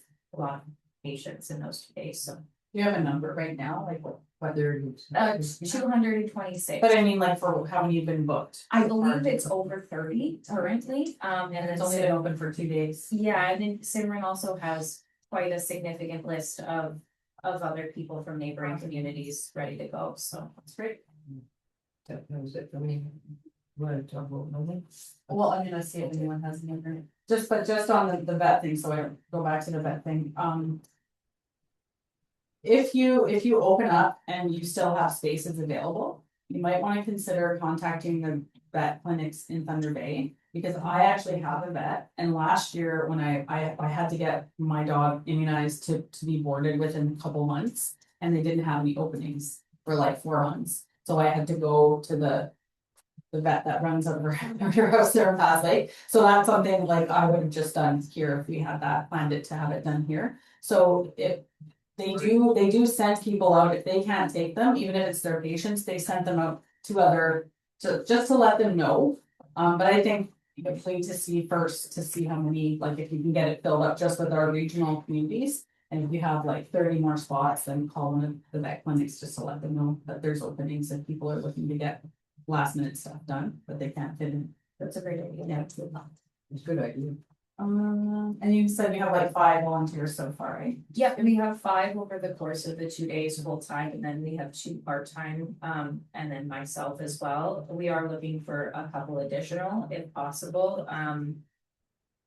patients in those 2 days. So Do you have a number right now, like whether. 226. But I mean, like for how many have been booked? I believe it's over 30 currently. And And it's then only been open for 2 days. yeah, and then Simran also has quite a significant list of other people from neighboring communities ready to go. So That's great. That was it for me. Want to talk about moving? Well, I'm gonna see if anyone has any other, just on the vet thing, so I go back to the vet thing, If you open up and you still have spaces available, you might wanna consider contacting the vet clinics in Thunder Bay. Because I actually have a vet, and last year when I had to get my dog immunized to be boarded within a couple months. And they didn't have any openings for like 4 months, so I had to go to the vet that runs over your house there in Pass Lake. So that's something like I would have just done here if we had that planned it to have it done here. So if they do send people out, if they can't take them, even if it's their patients, they send them out to just to let them know. But I think you could wait to see first to see how many, like if you can get it filled up just with our regional communities. And if you have like 30 more spots, then call one of the vet clinics just to let them know that there's openings and people are looking to get last minute stuff done, but they can't fit in. that's a great idea. Yeah. It's a good idea. And you said you have like 5 volunteers so far, right? Yeah, we have 5 over the course of the 2 days full time, and then we have 2 part-time, and then myself as well. We are looking for a couple additional if possible.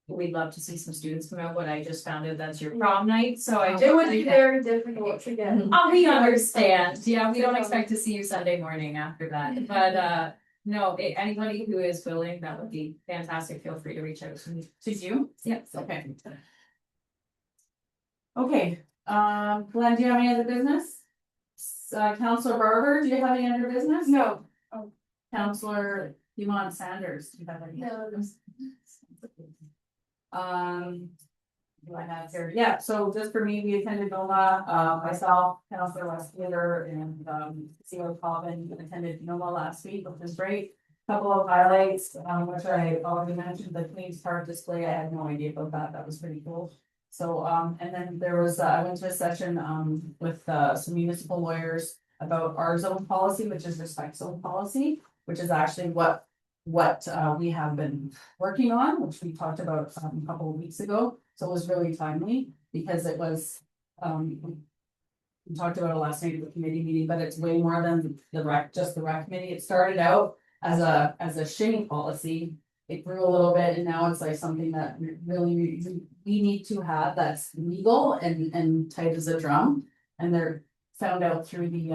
We'd love to see some students come out, but I just found out that's your prom night, so I It would be did. very difficult to get. Oh, we understand. Yeah, we don't expect to see you Sunday morning after that, but no, anybody who is willing, that would be fantastic. Feel free to reach out to me. To you? Yep. Okay. Okay, Glenn, do you have any other business? Counselor Barber, do you have any other business? No, Counselor Yvonne Sanders, do you have any? no, Do I have here? Yeah, so just for me, we attended NOMA, myself, Counselor Westfielder and CEO Cobbin attended NOMA last week, which was great. Couple of highlights, which I already mentioned, the Queen's Park display, I had no idea about that, that was pretty cool. So, and then there was, I went to a session, with, some municipal lawyers about our zone policy, which is respect zone policy, which is actually what we have been working on, which we talked about a couple of weeks ago. So it was really timely because it was, we talked about it last night at the committee meeting, but it's way more than just the rec committee. It started out as a shinny policy. It grew a little bit and now it's like something that we need to have that's legal and tight as a drum. And they're found out through the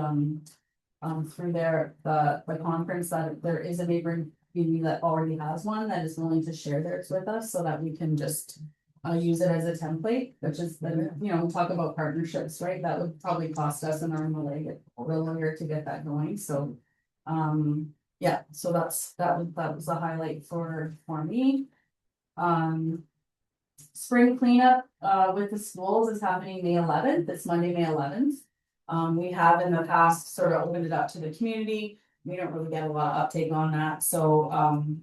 conference that there is a neighboring community that already has one that is willing to share theirs with us so that we can just use it as a template, which is the, we talk about partnerships, right? That would probably cost us an arm and a leg earlier to get that going. So yeah, so that was a highlight for me. Spring cleanup with the schools is happening May 11th. It's Monday, May 11th. We have in the past sort of opened it up to the community. we don't really get a lot of uptake on that, so,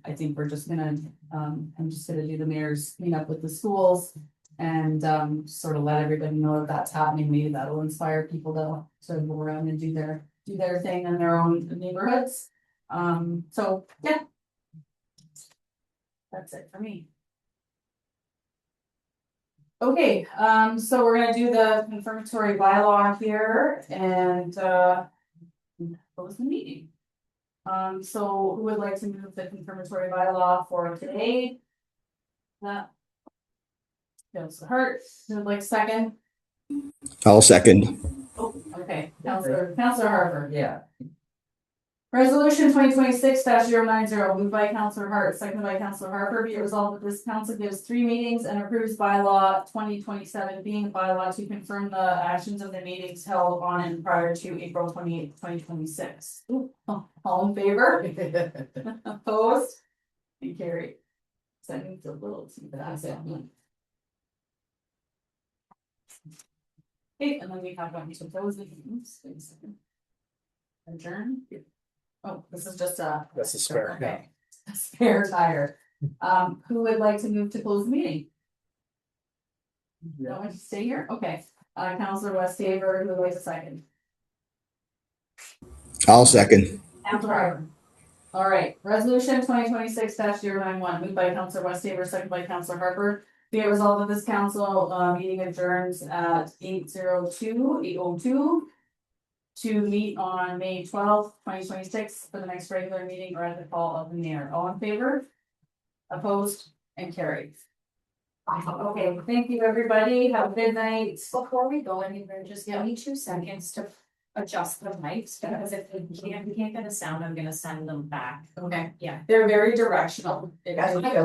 I think we're just gonna, I'm just gonna do the mayor's cleanup with the schools. And, sort of let everybody know that that's happening, maybe that'll inspire people to sort of go around and do their thing in their own neighborhoods. So, yeah. That's it for me. Okay, so we're gonna do the confirmatory bylaw here and close the meeting. So who would like to move the confirmatory bylaw for today? That. Councilor Hart, who would like second? I'll second. Oh, okay, Councilor Harper, yeah. Resolution 2026-090, moved by Councilor Hart, seconded by Councilor Harper, be it resolved that this council gives 3 meetings and approves bylaw 2027 being a bylaw to confirm the actions of the meetings held on and prior to April 28th, 2026. All in favor? Opposed? And carried. Sending the little to that. Okay, and then we have one to close the meetings. Wait a second. Adjourn. Oh, this is just a. That's a spare, Okay. A spare tire. Who would like to move to close the meeting? Don't want to stay here? Okay. Councilor Westhaver, who would like a second? I'll second. Councilor Harper. All right, resolution 2026-091, moved by Councilor Westhaver, seconded by Councilor Harper. Be it resolved that this council meeting adjourns at 8:02 to meet on May 12th, 2026 for the next regular meeting or at the call of the mayor. All in favor? Opposed and carried. Okay, thank you, everybody. Have a good night. Before we go anywhere, just give me 2 seconds to adjust the mics, because if we can't get a sound, I'm gonna send them back. Okay, Yeah. they're very directional.